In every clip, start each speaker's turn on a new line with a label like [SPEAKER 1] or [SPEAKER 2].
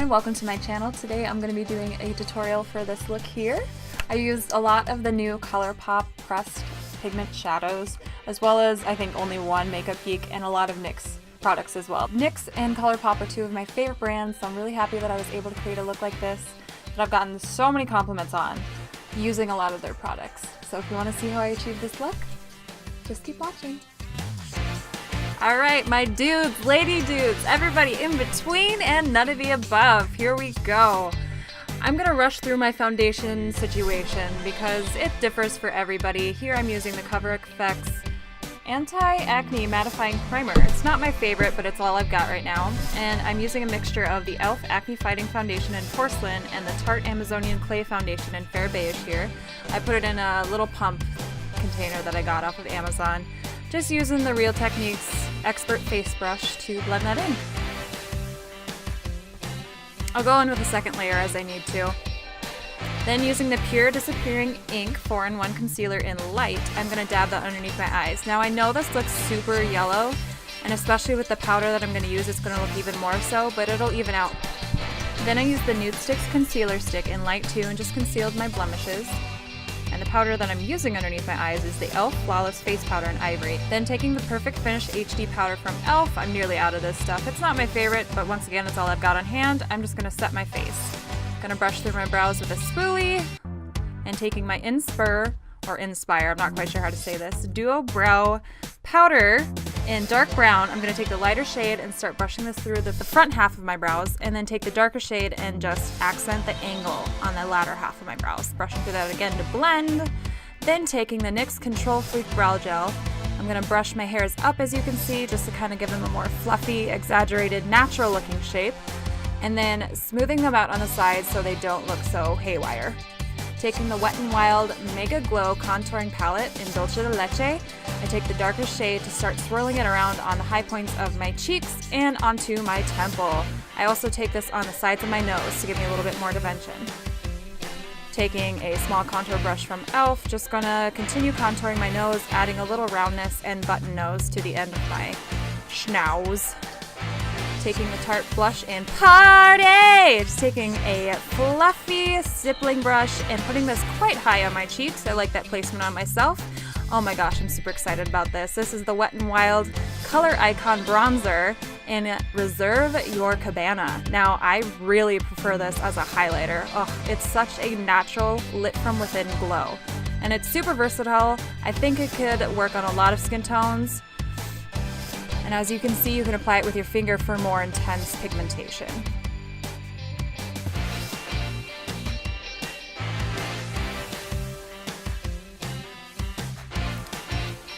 [SPEAKER 1] everyone, welcome to my channel. Today I'm going to be doing a tutorial for this look here. I used a lot of the new Colourpop pressed pigment shadows, as well as I think only one Makeup Geek and a lot of NYX products as well. NYX and Colourpop are two of my favorite brands, so I'm really happy that I was able to create a look like this that I've gotten so many compliments on using a lot of their products. So if you want to see how I achieved this look, just keep watching. Alright, my dudes, lady dudes, everybody in between and none of the above, here we go. I'm gonna rush through my foundation situation because it differs for everybody. Here I'm using the CoverFX Anti-Acne Mattifying Primer. It's not my favorite, but it's all I've got right now. And I'm using a mixture of the e.l.f. Acne Fighting Foundation in Porcelain and the Tarte Amazonian Clay Foundation in Fair Beige here. I put it in a little pump container that I got off of Amazon. Just using the Real Techniques Expert Face Brush to blend that in. I'll go in with a second layer as I need to. Then using the Pure Disappearing Ink 4-in-1 Concealer in Light, I'm going to dab that underneath my eyes. Now I know this looks super yellow, and especially with the powder that I'm going to use, it's going to look even more so, but it'll even out. Then I used the Nude Sticks Concealer Stick in Light 2 and just concealed my blemishes. And the powder that I'm using underneath my eyes is the e.l.f. Flawless Face Powder in Ivory. Then taking the Perfect Finish HD powder from e.l.f., I'm nearly out of this stuff. It's not my favorite, but once again, it's all I've got on hand. I'm just gonna set my face. Gonna brush through my brows with a spoolie, and taking my Inspire, I'm not quite sure how to say this, Duo Brow Powder in dark brown. I'm going to take the lighter shade and start brushing this through the front half of my brows, and then take the darker shade and just accent the angle on the latter half of my brows. Brushing through that again to blend. Then taking the NYX Control Freak Brow Gel, I'm going to brush my hairs up, as you can see, just to kind of give them a more fluffy, exaggerated, natural looking shape, and then smoothing them out on the sides so they don't look so haywire. Taking the Wet n Wild Mega Glow Contouring Palette in Dulce de Leche, I take the darker shade to start swirling it around on the high points of my cheeks and onto my temple. I also take this on the sides of my nose to give me a little bit more dimension. Taking a small contour brush from e.l.f., just gonna continue contouring my nose, adding a little roundness and button nose to the end of my schnoz. Taking the Tarte Blush in Party! Just taking a fluffy stippling brush and putting this quite high on my cheeks. I like that placement on myself. Oh my gosh, I'm super excited about this. This is the Wet n Wild Color Icon Bronzer in Reserve Your Cabana. Now, I really prefer this as a highlighter. Oh, it's such a natural, lit from within glow. And it's super versatile. I think it could work on a lot of skin tones. And as you can see, you can apply it with your finger for more intense pigmentation.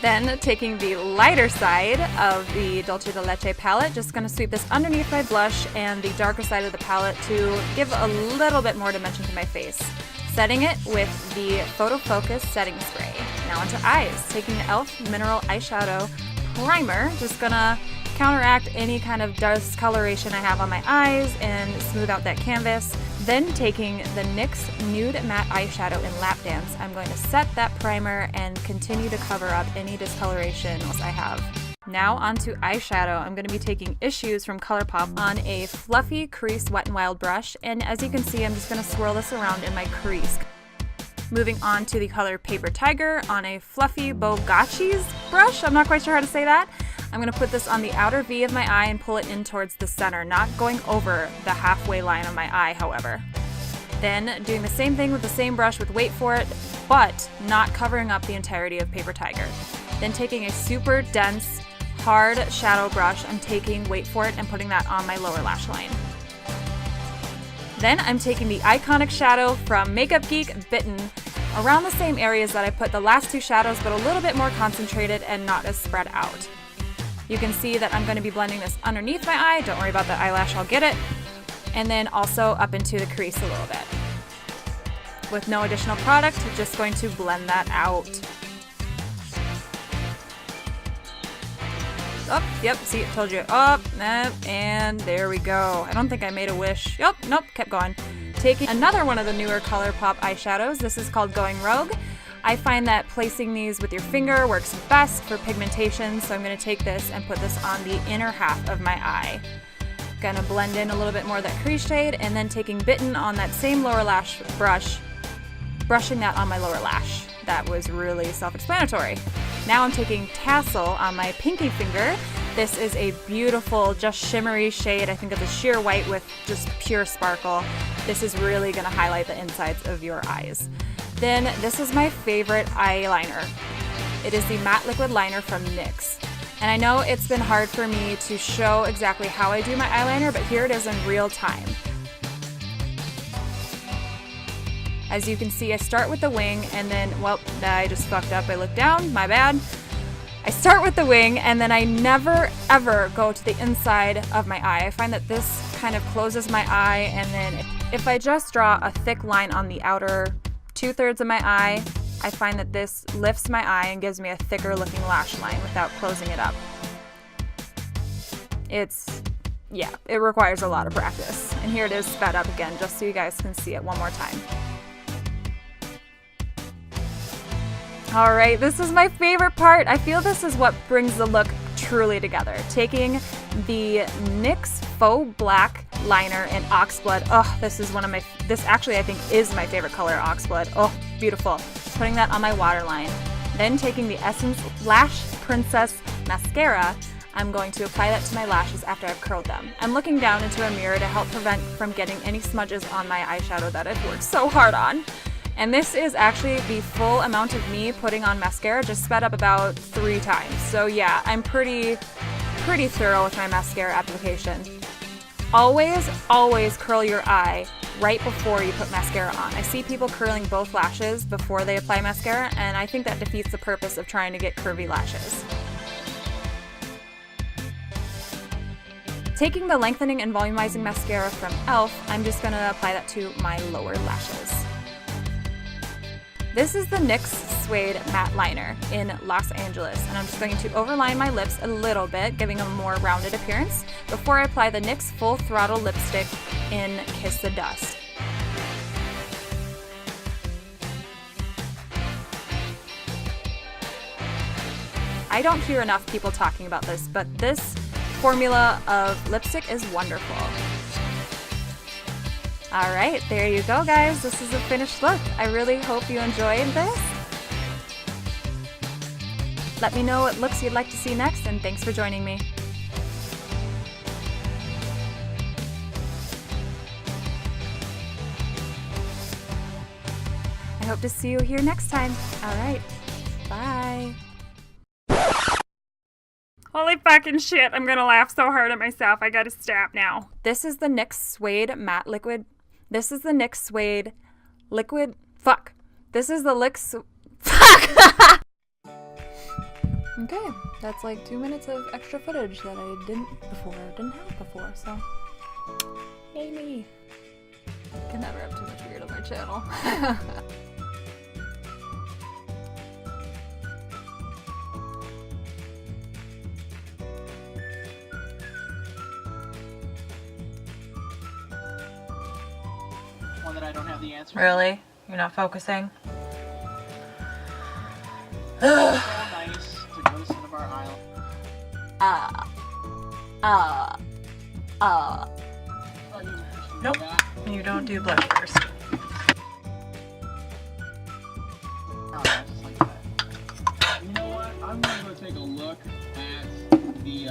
[SPEAKER 1] Then, taking the lighter side of the Dulce de Leche palette, just going to sweep this underneath my blush and the darker side of the palette to give a little bit more dimension to my face. Setting it with the Photo Focus Setting Spray. Now onto eyes, taking the e.l.f. Mineral Eyeshadow Primer, just gonna counteract any kind of discoloration I have on my eyes and smooth out that canvas. Then taking the NYX Nude Matte Eyeshadow in Lap Dance, I'm going to set that primer and continue to cover up any discoloration I have. Now onto eyeshadow. I'm going to be taking Issues from Colourpop on a fluffy crease Wet n Wild brush, and as you can see, I'm just going to swirl this around in my crease. Moving on to the color Paper Tiger on a fluffy Bogacci's brush. I'm not quite sure how to say that. I'm going to put this on the outer V of my eye and pull it in towards the center, not going over the halfway line of my eye, however. Then doing the same thing with the same brush with Wait For It, but not covering up the entirety of Paper Tiger. Then taking a super dense, hard shadow brush, I'm taking Wait For It and putting that on my lower lash line. Then I'm taking the iconic shadow from Makeup Geek, Bitten, around the same areas that I put the last two shadows, but a little bit more concentrated and not as spread out. You can see that I'm going to be blending this underneath my eye. Don't worry about the eyelash, I'll get it. And then also up into the crease a little bit. With no additional product, just going to blend that out. Oh, yep, see, it told you. Oh, and there we go. I don't think I made a wish. Yep, nope, kept going. Taking another one of the newer Colourpop eyeshadows. This is called Going Rogue. I find that placing these with your finger works best for pigmentation, so I'm going to take this and put this on the inner half of my eye. Gonna blend in a little bit more of that crease shade, and then taking Bitten on that same lower lash brush, brushing that on my lower lash. That was really self-explanatory. Now I'm taking Tassel on my pinky finger. This is a beautiful, just shimmery shade. I think of the sheer white with just pure sparkle. This is really gonna highlight the insides of your eyes. Then this is my favorite eyeliner. It is the Matte Liquid Liner from NYX. And I know it's been hard for me to show exactly how I do my eyeliner, but here it is in real time. As you can see, I start with the wing and then, well, I just fucked up. I looked down, my bad. I start with the wing and then I never ever go to the inside of my eye. I find that this kind of closes my eye, and then if I just draw a thick line on the outer 2/3 of my eye, I find that this lifts my eye and gives me a thicker looking lash line without closing it up. Yeah, it requires a lot of practice. And here it is sped up again, just so you guys can see it one more time. All right, this is my favorite part. I feel this is what brings the look truly together. Taking the NYX Faux Black liner in Oxblood. Oh, this is this actually I think is my favorite color, Oxblood. Oh, beautiful. Putting that on my waterline. Then taking the Essence Lash Princess mascara, I'm going to apply that to my lashes after I've curled them. I'm looking down into a mirror to help prevent from getting any smudges on my eyeshadow that I've worked so hard on. And this is actually the full amount of me putting on mascara, just sped up about 3 times. So yeah, I'm pretty thorough with my mascara application. Always, always curl your eye right before you put mascara on. I see people curling both lashes before they apply mascara, and I think that defeats the purpose of trying to get curvy lashes. Taking the lengthening and volumizing mascara from e.l.f., I'm just gonna apply that to my lower lashes. This is the NYX Suede Matte Liner in Los Angeles, and I'm just going to overline my lips a little bit, giving a more rounded appearance, before I apply the NYX Full Throttle Lipstick in Kiss the Dust. I don't hear enough people talking about this, but this formula of lipstick is wonderful. All right, there you go, guys. This is a finished look. I really hope you enjoyed this. Let me know what looks you'd like to see next, and thanks for joining me. I hope to see you here next time. All right, bye. Holy fucking shit, I'm gonna laugh so hard at myself. I gotta stop now. This is the NYX Suede Matte Liquid. This is the NYX Suede Liquid. Fuck. This is the NYX. Fuck! Okay, that's like 2 minutes of extra footage that I didn't have before, so. Yay me. Can never have too much weird on my channel.
[SPEAKER 2] That I don't have the answer.
[SPEAKER 1] Really? You're not focusing?
[SPEAKER 2] So nice to go to Cinnabar Island.
[SPEAKER 1] Nope. You don't do blush first.
[SPEAKER 2] Just like that. You know what? I'm gonna go take a look at the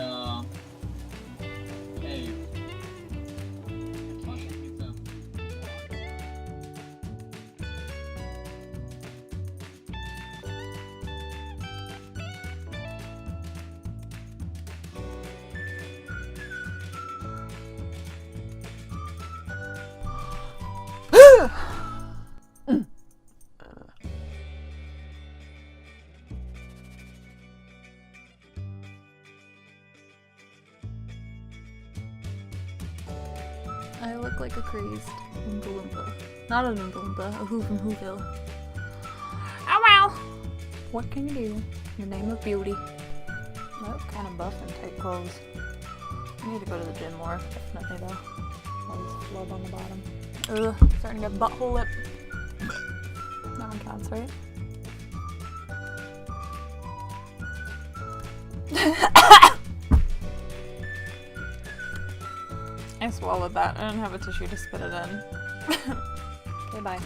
[SPEAKER 2] cave.
[SPEAKER 1] I look like a crazed Oompa Loompa. Not an Oompa Loompa, a Who from Whoville. Oh well! What can you do in the name of beauty? I look kind of buff in tight clothes. I need to go to the gym more, definitely though. All this flub on the bottom. Ugh, starting to get butthole lip. That one counts, right? I swallowed that. I don't have a tissue to spit it in. Okay, bye.